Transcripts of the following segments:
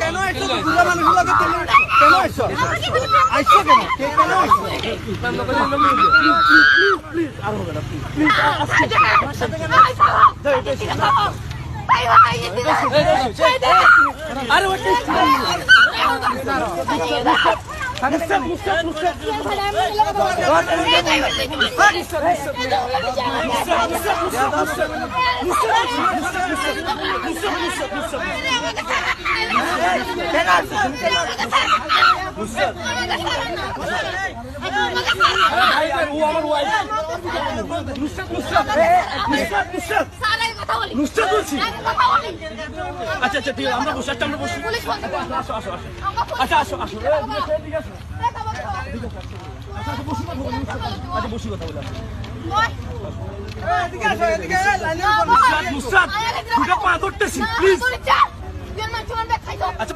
কেন আইছো বুড়া মানুষের লগে কেন আইছো আইছো কেন কেন আইছো প্লিজ আর হবে না প্লিজ আমার সাথে কেন আইছো আরে ওটা আচ্ছা আচ্ছা ঠিক আছে আমরা বসে আমরা বসি আসো আসো আসো আচ্ছা আসো আসো আচ্ছা বসি কথা বলে এদিকে আসো এদিকে নুসরাত দুটো পা ধরতেছি প্লিজ আচ্ছা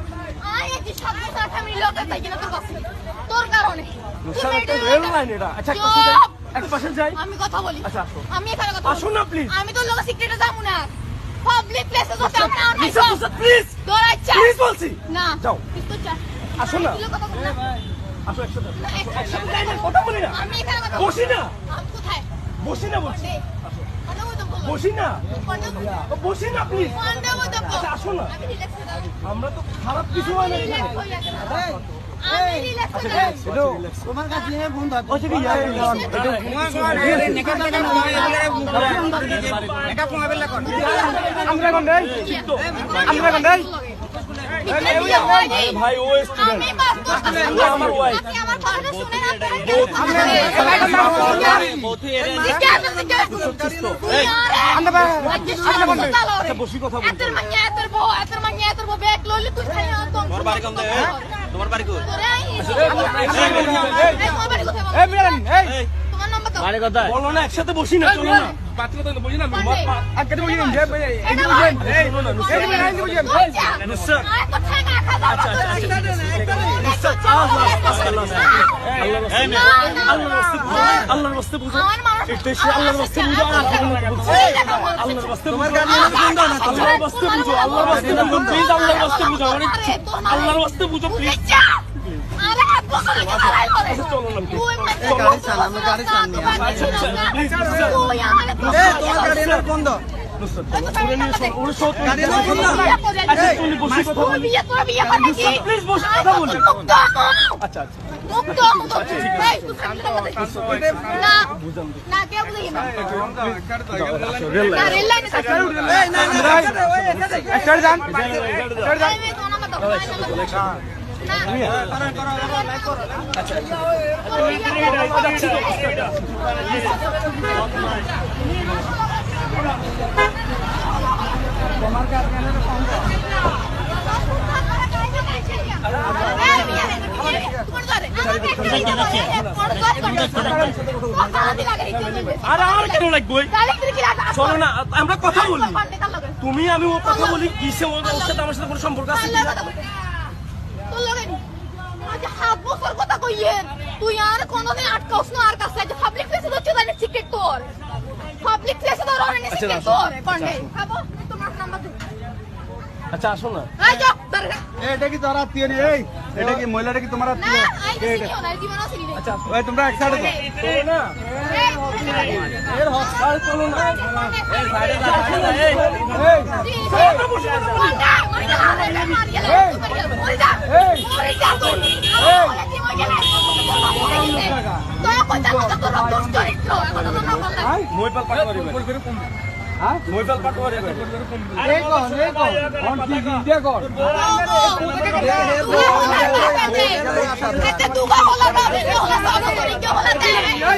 তোর কারণে রেল লাইন এটা আচ্ছা এক পাশে যাই আমি কথা বলি আচ্ছা আসো আমি এখানে কথা আসো না প্লিজ আমি তোর লগে সিক্রেটে যাবো না পাবলিক প্লেসে তো যাবো না প্লিজ তোরা ইচ্ছা প্লিজ বলছি না যাও তো চল আসো না কথা বল না আসো একসাথে একসাথে যাই না কথা বলি না আমি এখানে কথা বসি না আমি কোথায় বসি না বলছি আসো বসি না বসি না প্লিজ আচ্ছা আসো না আমি রিল্যাক্স হয়ে যাবো আমরা তো খারাপ কিছু হয় না এখানে আমি রিল্যাক্স হয়ে যাবো তোমার কাছে ফোন দাও ওই কি আমরা কোন দেই আমরা কোন দেই ভাই ও স্টুডেন্ট ও আমার ওয়াইফ আমার কথা শুনে না আচ্ছা বসি কথা বল এত ব্যাগ লইলে তুই খালি তোমার বাড়ি কোন দেয় তোমার বাড়ি কই এই মিরান এই তোমার নাম্বার তো বাড়ি কোথায় বলো না একসাথে বসি না চলো না পাত্র তো বসি না আগে বসি না এই বুঝেন এই শোনো না এই মিরান বুঝেন নুসরাত আল্লাহর রাস্তে বুঝো এটা সে আল্লাহর রাস্তে বুঝো আল্লাহর রাস্তে বুঝো আল্লাহর রাস্তে বুঝো আল্লাহর রাস্তে বুঝো প্লিজ আল্লাহর রাস্তে বুঝো আল্লাহর রাস্তে বুঝো প্লিজ চলো না গাড়ি চালা আমি গাড়ি চালানি তোমার গাড়ি এর বন্ধ প্লিজ বসে কথা বলি আচ্ছা আচ্ছা আর কেন লাগবে চলো না আমরা কথা বলি তুমি আমি ও কথা বলি কিসে ওর সাথে আমার সাথে কোনো সম্পর্ক আছে তুই আর কোনদিন আটকাওস না আর কাছে পাবলিক প্লেসে তো চলে সিক্রেট তোর পাবলিক প্লেসে তো রনে সিক্রেট তোর কোনে খাবো তোমার নাম্বার দে আচ্ছা আসো না আই যা দাঁড়া এটা কি তোর আত্মীয় নি এই এটা কি মহিলাটা কি তোমার না আত্মীয় আই সিনিও না জীবন আছে নি আচ্ছা ওই তোমরা এক সাইডে যাও চলো না এর হসপিটাল চলো না এই সাইডে যা মোবাইল পাট করে হ্যাঁ মোবাইল পাট করে এই কোন অন কি ইন্ডিয়া কোন এটা দুগা বলা না রে হলা সাদা করে কি বলা দে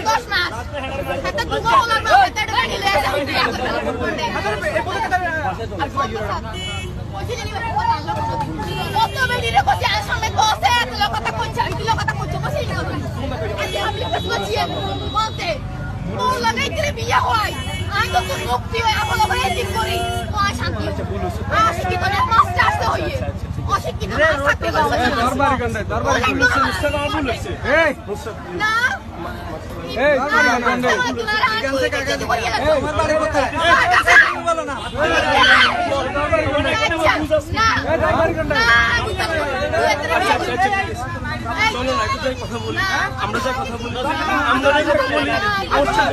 10 মাস এটা দুগা বলা না এটা নিলে কত বেরিয়ে কত সামনে বসে লোক কথা কইছে কি লোক কথা কইছে বসে নি আজকে আমি বসছি বলতে ও লাগাই করে বিয়া হয় আমি তো মুক্তি হয় আমল ভাই ঠিক করি ও শান্তি আজকে তো মাস্টার আসতে হইয়ে অশিক্ষিত মানুষ থাকতে পারবে না। দরবারি গন্ডে দরবারি একদম নুসরাত নুসরাত আমার ভুল হয়েছে এই না। এই দরবারি গন্ডে তোমার বাড়ি কোথায়? বলো না। এই দরবারি গন্ডে চলো না একটু যাই কথা বলি আমরা যা কথা বলি আমরা যা কথা বলি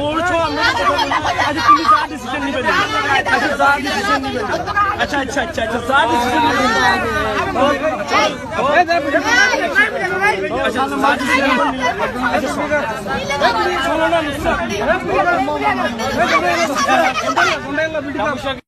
ওর ছো আমরা যা কথা বলি আজ তুমি যা ডিসিশন নেবেন আচ্ছা যা ডিসিশন নেবেন আচ্ছা আচ্ছা আচ্ছা আচ্ছা যা ডিসিশন নেবেন এই দরবারি আচ্ছা যা ডিসিশন নেবেন আচ্ছা চলো না নুসরাত গন্ডে ভিডিও